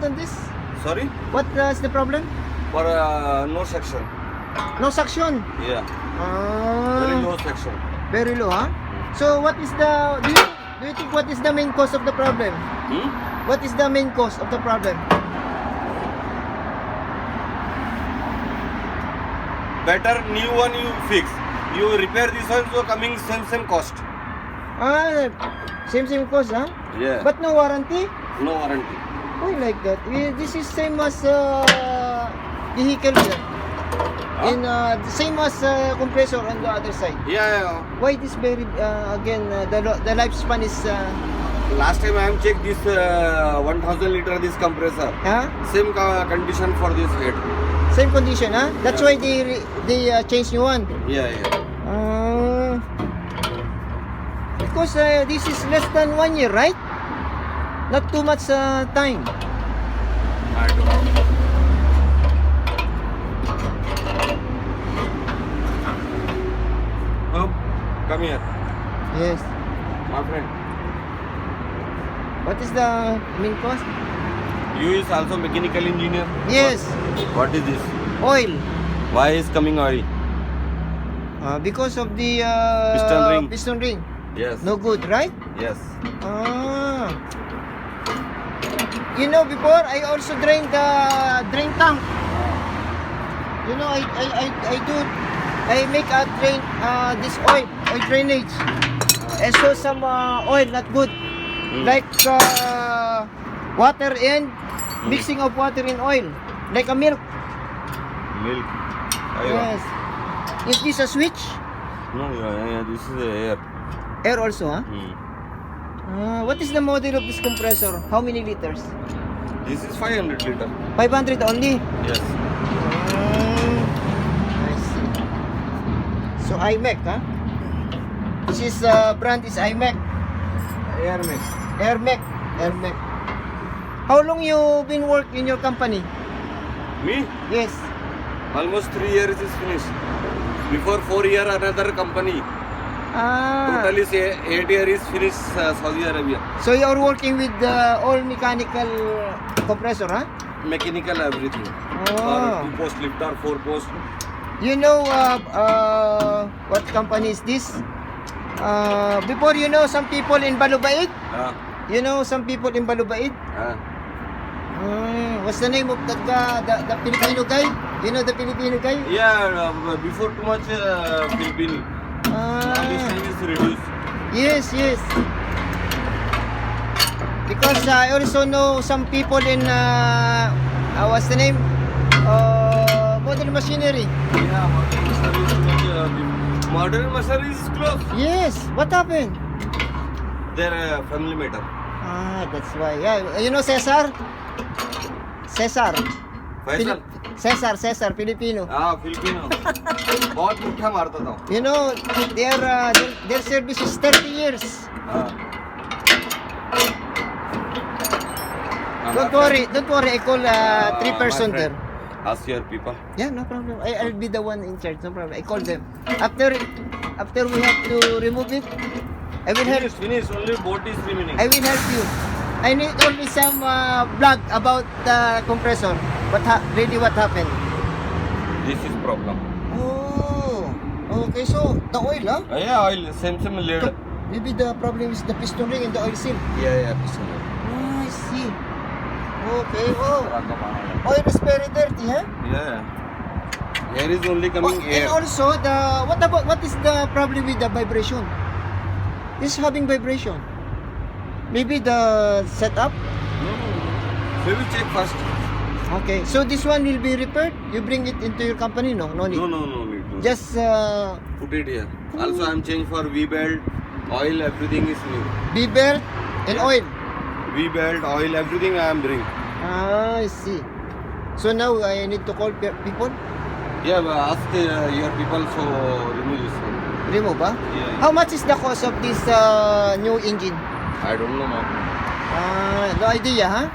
than this? Sorry? What is the problem? For no section. No suction. Yeah. Very Ah, low section. very low, huh? So what is the do you think what is the main cause of the problem? Hmm? What is the main cause of the problem? Better new one you fix. You repair this one, so coming same cost. Ah, same cause, huh? Yeah. But no warranty? No warranty. Why like that? This is same as vehicle here. Huh? In same as compressor on the other side. Yeah. Why this very again the lifespan is Last time I am checked this 1000 liter this compressor. huh? Same condition for this head. Same condition, huh? That's Yeah. why they change new one. Yeah. Because this is less than 1 year, right? Not too much time. I don't know. Oh, come here, Yes. my friend. What is the main cause? You is also mechanical engineer. Yes. What is this? Oil. Why is coming oil? Because of the Piston ring. piston ring. Yes. No good, right? Yes. Ah. You know, before I also drain the drain tank. You know, I make a drain this oil drainage. I saw some oil not good, like water and mixing of water in oil, like a milk. Milk. Yes. Is this a switch? No, this is the air. Air also, huh? What is the model of this compressor? How many liters? This is 500 liter. 500 only. Yes. I see. So iMac, huh? This is brand is iMac. Air mix. AirMac. AirMac. How long you been work in your company? Me? Yes. Almost 3 years is finished. Before 4 year another company. Totally say 8 year is finished Saudi Arabia. So you are working with all mechanical compressor, huh? Mechanical everything. Oh. Or 2 post lifter, 4 post. You know what company is this? Before you know some people in Balubait? You know some people in Balubait? What's the name of that guy, the Filipino guy? You know the Filipino guy? Yeah, before too much Philippine. Now this time is reduced. Yes. Because I also know some people in what's the name? Modern machinery. Yeah, modern machinery is closed. Yes. What happened? Their family matter. That's why. Yeah, you know Cesar? Cesar. Faisal? Cesar, Filipino. Filipino. बहुत मुट्ठा मारता था. You know, their service is 30 years. Don't worry, I call 3 person there. Ask your people. Yeah, no problem. I'll be the one in charge, no problem. I call them. After we have to remove it, I will help. Finish. Only boat is remaining. I will help you. I need only some blog about the compressor. What happened? This is problem. Oh, okay. So the oil, huh? Yeah, oil same lead. Maybe the problem is the piston ring and the oil seal. Yeah, piston. Oh, I see. Okay. Oh, oil is very dirty, huh? Yeah. Air is only coming air. And also what is the problem with the vibration? This is having vibration. Maybe the setup. No. Maybe check first. Okay. So this one will be repaired. You bring it into your company? No need. No need. No. Just Put it here. Also, I am changed for V belt, oil, everything is new. B-belt and oil. V belt, oil, everything I am bring. I see. So now I need to call people. Yeah, but ask your people so remove this one. Remove, huh? Yeah. How much is the cost of this new engine? I don't know, ma'am. No idea, huh?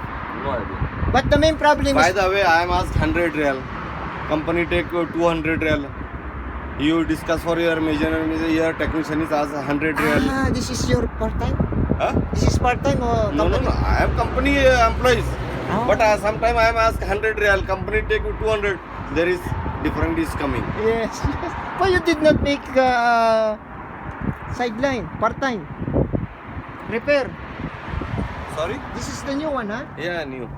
No idea. But the main problem By is the way, I am asked 100 real. Company take 200 real. You discuss for your measurement. Your technician is asked 100 real. this is your part time. Huh? This is part time or No. company? I am company employees. Oh. But sometime I am asked 100 real, company take you 200. There is different is coming. Yes, yes. Why you did not make sideline, part-time? Repair. Sorry? This is the new one, huh? Yeah, new.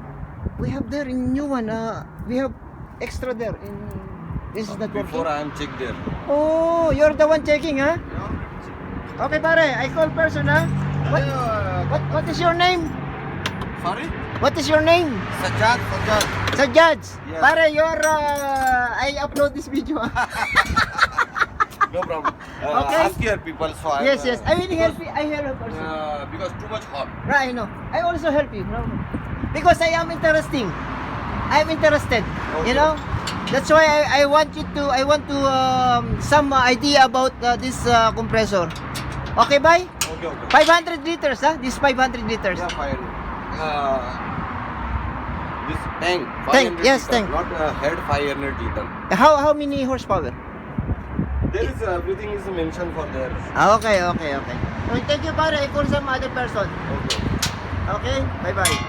We have there in new one. We have extra there. In this is not Before working. I am checked there. Oh, you're the one checking, huh? Okay, pare. I call person, huh? What is your name? Sorry? What is your name? Sajjad. Sajjad. Yes. Pare, you're I upload this video. No problem. Okay. Ask your people. So I Yes, yes. I will help you. I help also. because too much hot. Right, I know. I also help you. No. Because I am interesting. I'm interested. You Okay. know? That's why I want you to some idea about this compressor. Okay, bye? Okay. 500 liters, huh? This 500 liters. Yeah, fine. This tank. Tank, 500 yes, liter, tank. Not head 500 liter. How many horsepower? There is everything is mentioned for there. Okay. Okay, thank you, pare. I call some other person. Okay. Okay? Bye-bye.